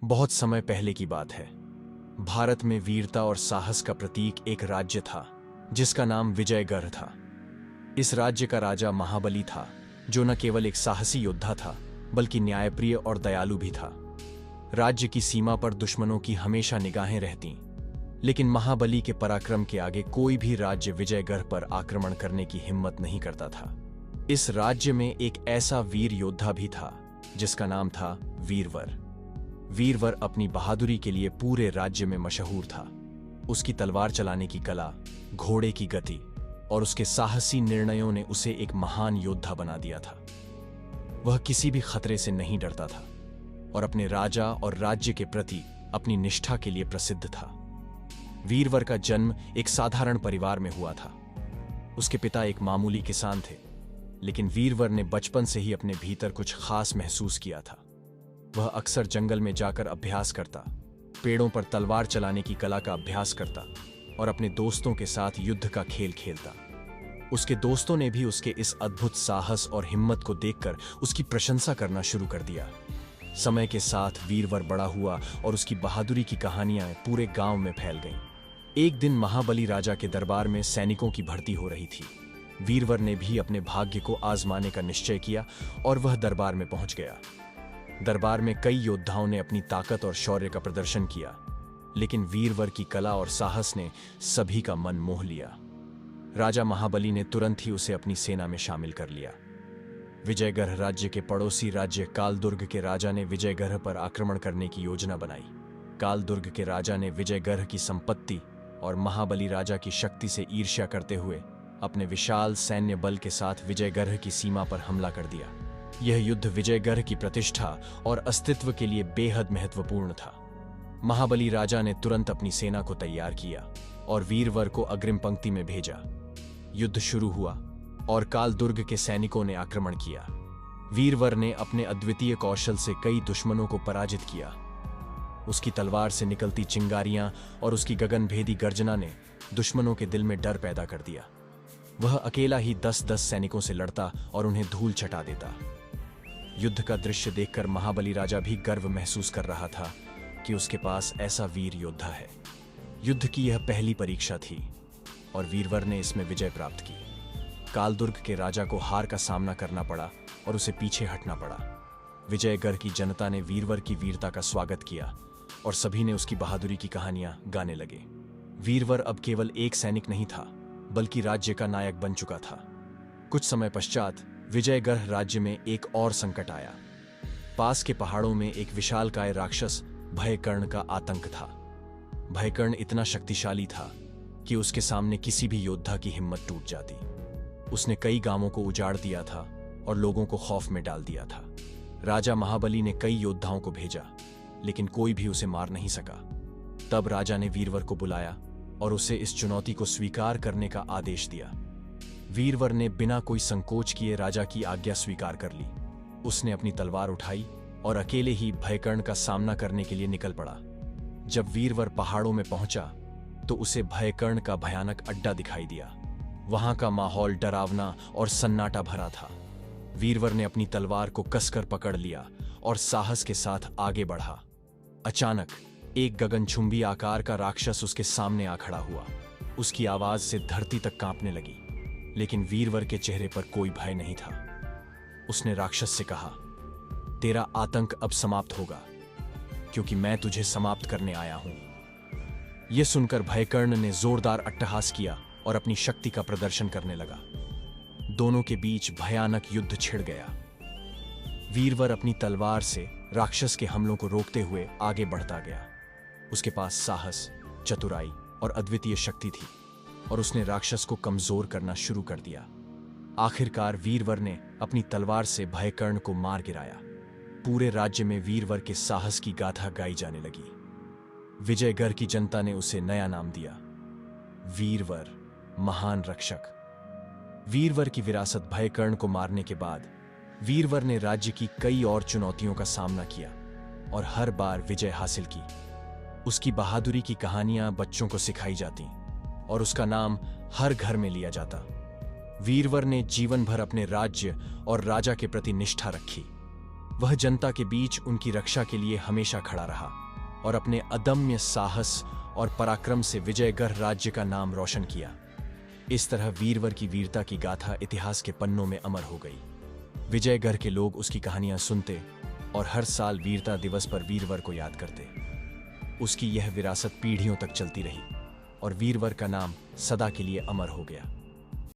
बहुत समय पहले की बात है। भारत में वीरता और साहस का प्रतीक एक राज्य था जिसका नाम विजयगढ़ था। इस राज्य का राजा महाबली था, जो न केवल एक साहसी योद्धा था बल्कि न्यायप्रिय और दयालु भी था। राज्य की सीमा पर दुश्मनों की हमेशा निगाहें रहतीं, लेकिन महाबली के पराक्रम के आगे कोई भी राज्य विजयगढ़ पर आक्रमण करने की हिम्मत नहीं करता था। इस राज्य में एक ऐसा वीर योद्धा भी था जिसका नाम था वीरवर। वीरवर अपनी बहादुरी के लिए पूरे राज्य में मशहूर था। उसकी तलवार चलाने की कला, घोड़े की गति और उसके साहसी निर्णयों ने उसे एक महान योद्धा बना दिया था। वह किसी भी खतरे से नहीं डरता था और अपने राजा और राज्य के प्रति अपनी निष्ठा के लिए प्रसिद्ध था। वीरवर का जन्म एक साधारण परिवार में हुआ था। उसके पिता एक मामूली किसान थे, लेकिन वीरवर ने बचपन से ही अपने भीतर कुछ खास महसूस किया था। वह अक्सर जंगल में जाकर अभ्यास करता, पेड़ों पर तलवार चलाने की कला का अभ्यास करता और अपने दोस्तों के साथ युद्ध का खेल खेलता। उसके दोस्तों ने भी उसके इस अद्भुत साहस और हिम्मत को देखकर उसकी प्रशंसा करना शुरू कर दिया। समय के साथ वीरवर बड़ा हुआ और उसकी बहादुरी की कहानियां पूरे गांव में फैल गईं। एक दिन महाबली राजा के दरबार में सैनिकों की भर्ती हो रही थी। वीरवर ने भी अपने भाग्य को आजमाने का निश्चय किया और वह दरबार में पहुंच गया। दरबार में कई योद्धाओं ने अपनी ताकत और शौर्य का प्रदर्शन किया, लेकिन वीरवर की कला और साहस ने सभी का मन मोह लिया। राजा महाबली ने तुरंत ही उसे अपनी सेना में शामिल कर लिया। विजयगढ़ राज्य के पड़ोसी राज्य कालदुर्ग के राजा ने विजयगढ़ पर आक्रमण करने की योजना बनाई। कालदुर्ग के राजा ने विजयगढ़ की संपत्ति और महाबली राजा की शक्ति से ईर्ष्या करते हुए अपने विशाल सैन्य बल के साथ विजयगढ़ की सीमा पर हमला कर दिया। यह युद्ध विजयगढ़ की प्रतिष्ठा और अस्तित्व के लिए बेहद महत्वपूर्ण था। महाबली राजा ने तुरंत अपनी सेना को तैयार किया और वीरवर को अग्रिम पंक्ति में भेजा। युद्ध शुरू हुआ और कालदुर्ग के सैनिकों ने आक्रमण किया। वीरवर ने अपने अद्वितीय कौशल से कई दुश्मनों को पराजित किया। उसकी तलवार से निकलती चिंगारियां और उसकी गगनभेदी गर्जना ने दुश्मनों के दिल में डर पैदा कर दिया। वह अकेला ही 10-10 सैनिकों से लड़ता और उन्हें धूल चटा देता। युद्ध का दृश्य देखकर महाबली राजा भी गर्व महसूस कर रहा था कि उसके पास ऐसा वीर योद्धा है। युद्ध की यह पहली परीक्षा थी और वीरवर ने इसमें विजय प्राप्त की। कालदुर्ग के राजा को हार का सामना करना पड़ा और उसे पीछे हटना पड़ा। विजयगढ़ की जनता ने वीरवर की वीरता का स्वागत किया और सभी ने उसकी बहादुरी की कहानियां गाने लगे। वीरवर अब केवल एक सैनिक नहीं था, बल्कि राज्य का नायक बन चुका था। कुछ समय पश्चात विजयगढ़ राज्य में एक और संकट आया। पास के पहाड़ों में एक विशालकाय राक्षस भयकर्ण का आतंक था। भयकर्ण इतना शक्तिशाली था कि उसके सामने किसी भी योद्धा की हिम्मत टूट जाती। उसने कई गांवों को उजाड़ दिया था और लोगों को खौफ में डाल दिया था। राजा महाबली ने कई योद्धाओं को भेजा, लेकिन कोई भी उसे मार नहीं सका। तब राजा ने वीरवर को बुलाया और उसे इस चुनौती को स्वीकार करने का आदेश दिया। वीरवर ने बिना कोई संकोच किए राजा की आज्ञा स्वीकार कर ली। उसने अपनी तलवार उठाई और अकेले ही भयकर्ण का सामना करने के लिए निकल पड़ा। जब वीरवर पहाड़ों में पहुंचा तो उसे भयकर्ण का भयानक अड्डा दिखाई दिया। वहां का माहौल डरावना और सन्नाटा भरा था। वीरवर ने अपनी तलवार को कसकर पकड़ लिया और साहस के साथ आगे बढ़ा। अचानक एक गगनचुंबी आकार का राक्षस उसके सामने आ खड़ा हुआ। उसकी आवाज से धरती तक कांपने लगी, लेकिन वीरवर के चेहरे पर कोई भय नहीं था। उसने राक्षस से कहा, तेरा आतंक अब समाप्त होगा, क्योंकि मैं तुझे समाप्त करने आया हूं। यह सुनकर भयकर्ण ने जोरदार अट्टहास किया और अपनी शक्ति का प्रदर्शन करने लगा। दोनों के बीच भयानक युद्ध छिड़ गया। वीरवर अपनी तलवार से राक्षस के हमलों को रोकते हुए आगे बढ़ता गया। उसके पास साहस, चतुराई और अद्वितीय शक्ति थी और उसने राक्षस को कमजोर करना शुरू कर दिया। आखिरकार वीरवर ने अपनी तलवार से भयकर्ण को मार गिराया। पूरे राज्य में वीरवर के साहस की गाथा गाई जाने लगी। विजयगढ़ की जनता ने उसे नया नाम दिया, वीरवर, महान रक्षक। वीरवर की विरासत भयकर्ण को मारने के बाद वीरवर ने राज्य की कई और चुनौतियों का सामना किया और हर बार विजय हासिल की। उसकी बहादुरी की कहानियां बच्चों को सिखाई जाती और उसका नाम हर घर में लिया जाता। वीरवर ने जीवन भर अपने राज्य और राजा के प्रति निष्ठा रखी। वह जनता के बीच उनकी रक्षा के लिए हमेशा खड़ा रहा और अपने अदम्य साहस और पराक्रम से विजयगढ़ राज्य का नाम रोशन किया। इस तरह वीरवर की वीरता की गाथा इतिहास के पन्नों में अमर हो गई। विजयगढ़ के लोग उसकी कहानियां सुनते और हर साल वीरता दिवस पर वीरवर को याद करते। उसकी यह विरासत पीढ़ियों तक चलती रही और वीरवर का नाम सदा के लिए अमर हो गया।